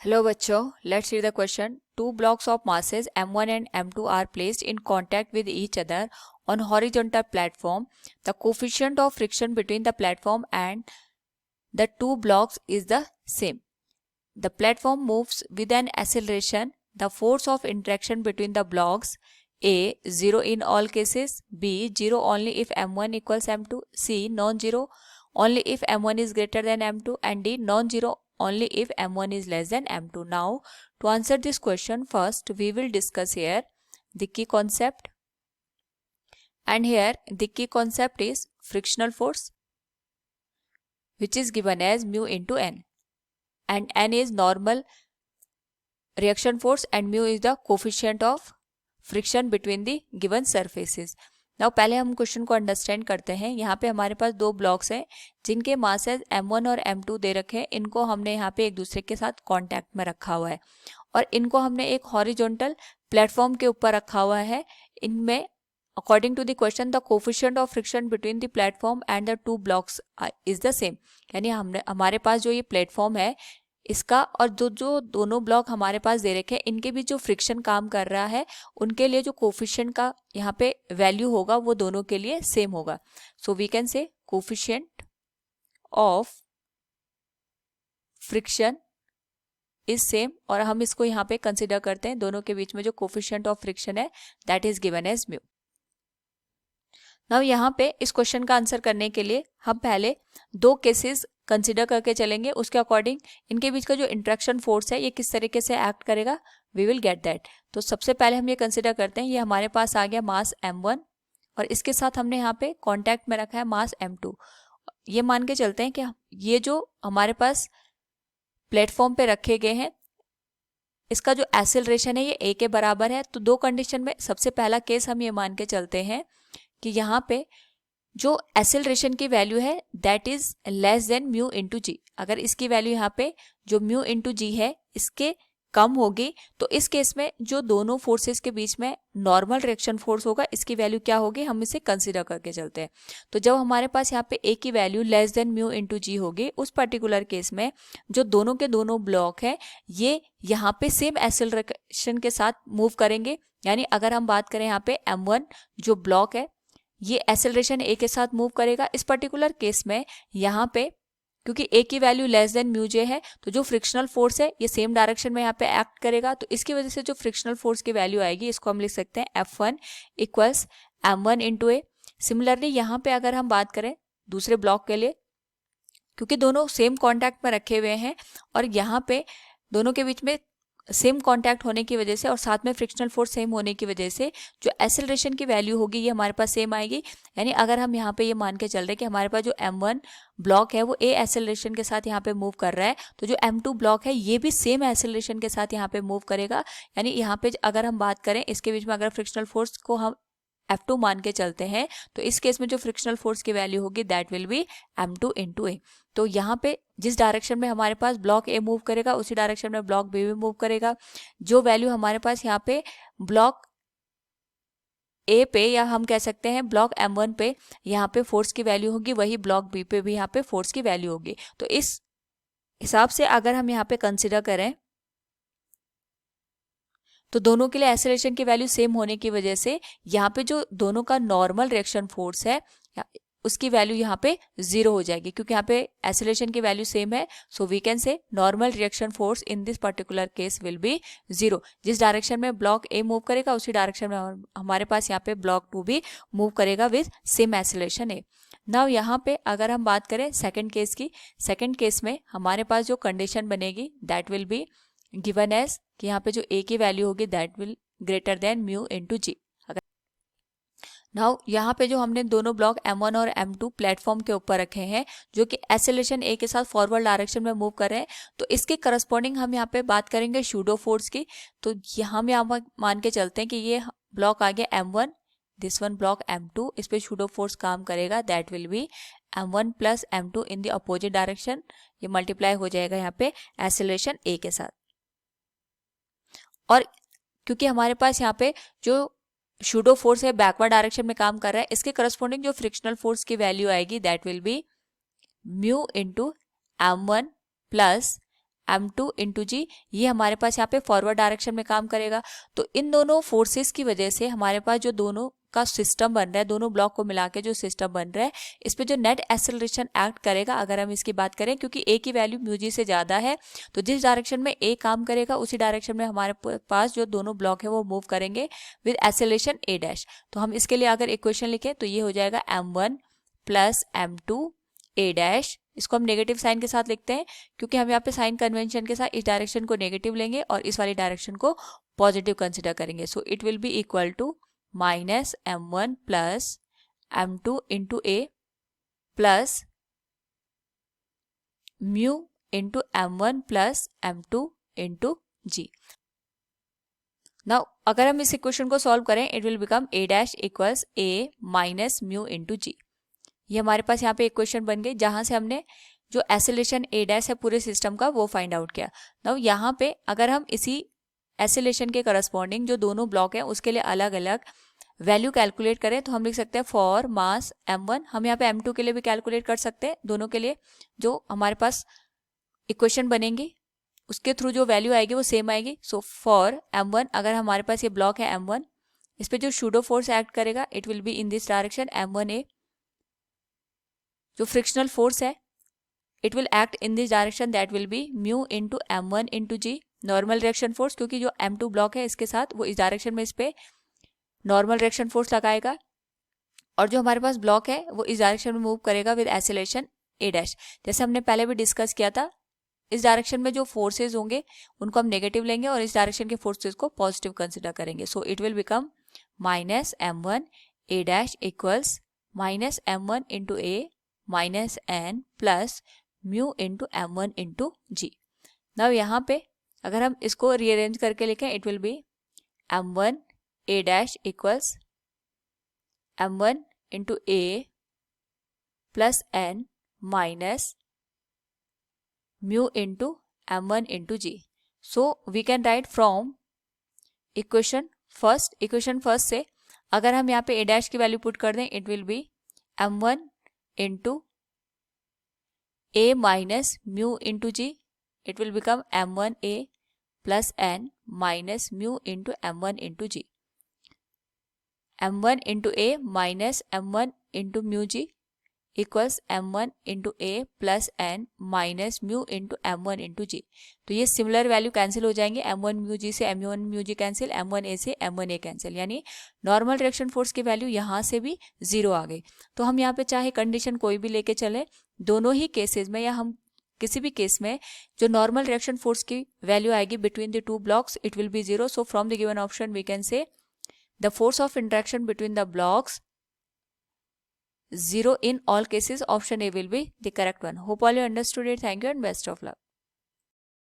Hello बच्चों, let's read the question. Two blocks of masses m1 and m2 are placed in contact with each other on horizontal platform. The coefficient of friction between the platform and the two blocks is the same. The platform moves with an acceleration. The force of interaction between the blocks: A. 0 in all cases. B. 0 only if m1 equals m2. C. Non-zero only if m1 is greater than m2. And D. Non-zero only if m1 is less than m2. Now, to answer this question, first we will discuss here the key concept. And here the key concept is frictional force, which is given as mu into n. And n is normal reaction force and mu is the coefficient of friction between the given surfaces. Now पहले हम question को understand करते हैं. यहाँ पे हमारे पास दो blocks हैं जिनके मासेस m1 और m2 दे रखे हैं. इनको हमने यहाँ पे एक दूसरे के साथ कांटेक्ट में रखा हुआ है और इनको हमने एक हॉरिजॉन्टल प्लेटफॉर्म के ऊपर रखा हुआ है. इनमें according to the question the coefficient of friction between the platform and the two blocks is the same. यानी हमारे पास जो ये प्लेटफॉर्म है इसका और जो दोनों ब्लॉक हमारे पास दे रखे हैं इनके बीच जो फ्रिक्शन काम कर रहा है उनके लिए जो कोफिशिएंट का यहाँ पे वैल्यू होगा वो दोनों के लिए सेम होगा. So we can say coefficient of friction is same और हम इसको यहाँ पे कंसिडर करते हैं. दोनों के बीच में जो कोफिशिएंट ऑफ फ्रिक्शन है that is given as mu. Now यहाँ पे इस क्वेश्चन का आंसर करने के लिए हम पहले दो केसेस कंसिडर करके चलेंगे. उसके अकॉर्डिंग इनके बीच का जो इंट्रैक्शन फोर्स है ये किस तरीके से एक्ट करेगा वी विल गेट दैट. तो सबसे पहले हम ये कंसिडर करते हैं ये हमारे पास आ गया मास m1 और इसके साथ हमने यहाँ पे कांटेक्ट में रखा है मास m2. ये मान के चलते हैं कि ये जो हमारे पास प्लेटफॉर्म पे रखे गए हैं इसका जो एक्सेलरेशन है ये a के बराबर है. तो दो कंडीशन में सबसे पहला केस हम ये मान के चलते हैं कि यहाँ पे जो एक्सेलरेशन की वैल्यू है that is less than mu into G. अगर इसकी वैल्यू यहाँ पे जो म्यू इंटू जी है इसके कम होगी तो इस केस में जो दोनों फोर्सेस के बीच में नॉर्मल रिएक्शन फोर्स होगा इसकी वैल्यू क्या होगी हम इसे कंसीडर करके चलते हैं. तो जब हमारे पास यहाँ पे ए की value less than mu into G होगी उस पर्टिकुलर केस में जो दोनों के दोनों ब्लॉक है ये यहाँ पे सेम एक्सेलरेशन के साथ मूव करेंगे. यानी अगर हम बात करें यहाँ पे m1 जो ब्लॉक है ये एक्सेलरेशन ए के साथ मूव करेगा. इस पर्टिकुलर केस में यहाँ पे क्योंकि ए की वैल्यू लेस देन म्यू जे है तो जो फ्रिक्शनल फोर्स है ये सेम डायरेक्शन में यहाँ पे एक्ट करेगा. तो इसकी वजह से जो फ्रिक्शनल फोर्स की वैल्यू आएगी इसको हम लिख सकते हैं F1 इक्वल्स m1 इंटू ए. सिमिलरली यहाँ पे अगर हम बात करें दूसरे ब्लॉक के लिए क्योंकि दोनों सेम कॉन्टैक्ट में रखे हुए हैं और यहाँ पे दोनों के बीच में सेम कांटेक्ट होने की वजह से और साथ में फ्रिक्शनल फोर्स सेम होने की वजह से जो एक्सेलरेशन की वैल्यू होगी ये हमारे पास सेम आएगी. यानी अगर हम यहाँ पे ये मान के चल रहे हैं कि हमारे पास जो m1 ब्लॉक है वो a एक्सेलरेशन के साथ यहाँ पे मूव कर रहा है तो जो m2 ब्लॉक है ये भी सेम एक्सेलरेशन के साथ यहाँ पे मूव करेगा. यानी यहाँ पे अगर हम बात करें इसके बीच में अगर फ्रिक्शनल फोर्स को हम F2 मान के चलते हैं तो इस केस में जो फ्रिक्शनल फोर्स की वैल्यू होगी that will be m2 into A. तो यहाँ पे जिस डायरेक्शन में हमारे पास ब्लॉक ए मूव करेगा उसी डायरेक्शन में ब्लॉक बी भी मूव करेगा. जो वैल्यू हमारे पास यहाँ पे ब्लॉक ए पे या हम कह सकते हैं ब्लॉक m1 पे यहाँ पे फोर्स की वैल्यू होगी वही ब्लॉक बी पे भी यहाँ पे फोर्स की वैल्यू होगी. तो इस हिसाब से अगर हम यहाँ पे कंसिडर करें तो दोनों के लिए एक्सेलरेशन की वैल्यू सेम होने की वजह से यहाँ पे जो दोनों का नॉर्मल रिएक्शन फोर्स है उसकी वैल्यू यहाँ पे 0 हो जाएगी क्योंकि यहाँ पे एक्सेलरेशन की वैल्यू सेम है. So we can say normal reaction force in this particular case will be 0. जिस डायरेक्शन में ब्लॉक ए मूव करेगा उसी डायरेक्शन में हमारे पास यहाँ पे ब्लॉक 2 भी मूव करेगा with same acceleration a. Now यहाँ पे अगर हम बात करें सेकेंड केस की, सेकेंड केस में हमारे पास जो कंडीशन बनेगी that will be given as कि यहाँ पे जो a की वैल्यू होगी that will greater than mu into g. Now यहाँ पे जो हमने दोनों ब्लॉक m1 और m2 प्लेटफॉर्म के ऊपर रखे हैं जो कि एक्सेलरेशन a के साथ फॉरवर्ड डायरेक्शन में मूव कर रहे हैं तो इसके करस्पॉन्डिंग हम यहाँ पे बात करेंगे सूडो फोर्स की. तो हम यहाँ मान के चलते हैं कि ये ब्लॉक आ गया m1 this one block m2 इस पे सूडो फोर्स काम करेगा that will be m1 plus m2 in the opposite direction. ये मल्टीप्लाई हो जाएगा यहाँ पे एक्सेलरेशन a के साथ. और क्योंकि हमारे पास यहाँ पे जो सूडो फोर्स है बैकवर्ड डायरेक्शन में काम कर रहा है इसके करस्पॉन्डिंग जो फ्रिक्शनल फोर्स की वैल्यू आएगी that will be mu into m1 plus m2 into g, ये हमारे पास यहाँ पे फॉरवर्ड डायरेक्शन में काम करेगा। तो इन दोनों फोर्सेस की वजह से हमारे पास जो दोनों का सिस्टम बन रहा है, दोनों ब्लॉक को मिला के जो सिस्टम बन रहा है, इस पे जो नेट एक्सेलरेशन एक्ट करेगा, अगर हम इसकी बात करें, क्योंकि ए की वैल्यू म्यू जी से ज़्यादा है, तो जिस डायरेक्शन में ए काम करेगा उसी डायरेक्शन में हमारे पास जो दोनों ब्लॉक है वो मूव करेंगे विद एक्सेलरेशन ए डैश। तो हम इसके लिए अगर इक्वेशन लिखें तो ये हो जाएगा m1 प्लस m2 ए डैश। इसको हम नेगेटिव साइन के साथ लिखते हैं क्योंकि हम यहाँ पे साइन कन्वेंशन के साथ इस डायरेक्शन को नेगेटिव लेंगे और इस वाली डायरेक्शन को पॉजिटिव कंसिडर करेंगे। So it will be equal to minus m1 plus m2 into a plus mu into m1 plus m2 into g. Now अगर हम इस इक्वेशन को सॉल्व करें, it will become a dash equals a minus mu into g. ये हमारे पास यहाँ पे equation बन गई जहां से हमने जो एक्सेलरेशन ए डैश है पूरे सिस्टम का वो फाइंड आउट किया। नाउ यहाँ पे अगर हम इसी एक्सेलरेशन के करस्पॉन्डिंग जो दोनों ब्लॉक हैं उसके लिए अलग अलग वैल्यू कैलकुलेट करें तो हम लिख सकते हैं फॉर मास m1, हम यहाँ पे m2 के लिए भी कैलकुलेट कर सकते हैं। दोनों के लिए जो हमारे पास इक्वेशन बनेंगी उसके थ्रू जो वैल्यू आएगी वो सेम आएगी। सो फॉर m1, अगर हमारे पास ये ब्लॉक है m1, इस पे जो सूडो फोर्स एक्ट करेगा it will be in this direction m1a। जो फ्रिक्शनल फोर्स है it will act in this direction, that will be mu into m1 into g. Normal reaction force, क्योंकि जो m2 block है इसके साथ वो इस डायरेक्शन में इस पे नॉर्मल रिएक्शन फोर्स लगाएगा और जो हमारे पास ब्लॉक है वो इस डायरेक्शन में मूव करेगा विद एक्सेलरेशन ए डैश। जैसे हमने पहले भी डिस्कस किया था, इस डायरेक्शन में जो फोर्सेज होंगे उनको हम नेगेटिव लेंगे और इस डायरेक्शन के फोर्सेज को पॉजिटिव कंसिडर करेंगे। So it will become minus m1 a dash equals minus m1 into a minus n plus mu into m1 into g. Now यहाँ पे अगर हम इसको रीअरेंज करके लिखें it will be m1 a dash equals m1 into a plus n minus mu into m1 into g. So we can write from equation first से अगर हम यहाँ पे ए डैश की वैल्यू पुट कर दें it will be m1 into a minus mu into g. It will become m1 a plus n minus mu into m1 into g. m1 into a minus m1 into mu g equals m1 into a plus n minus mu into m1 into g. तो ये similar value cancel हो जाएंगे, m1 mu G से m1 mu G cancel, m1 ए से m1 ए cancel, यानी normal reaction force की value यहाँ से भी 0 आ गई। तो हम यहाँ पे चाहे कंडीशन कोई भी लेके चले, दोनों ही केसेस में या हम किसी भी केस में जो नॉर्मल रिएक्शन फोर्स की वैल्यू आएगी between the two blocks it will be 0। So from the given option we can say the force of interaction between the blocks 0 in all cases. Option A will be the correct one. Hope all you understood it. Thank you and best of luck.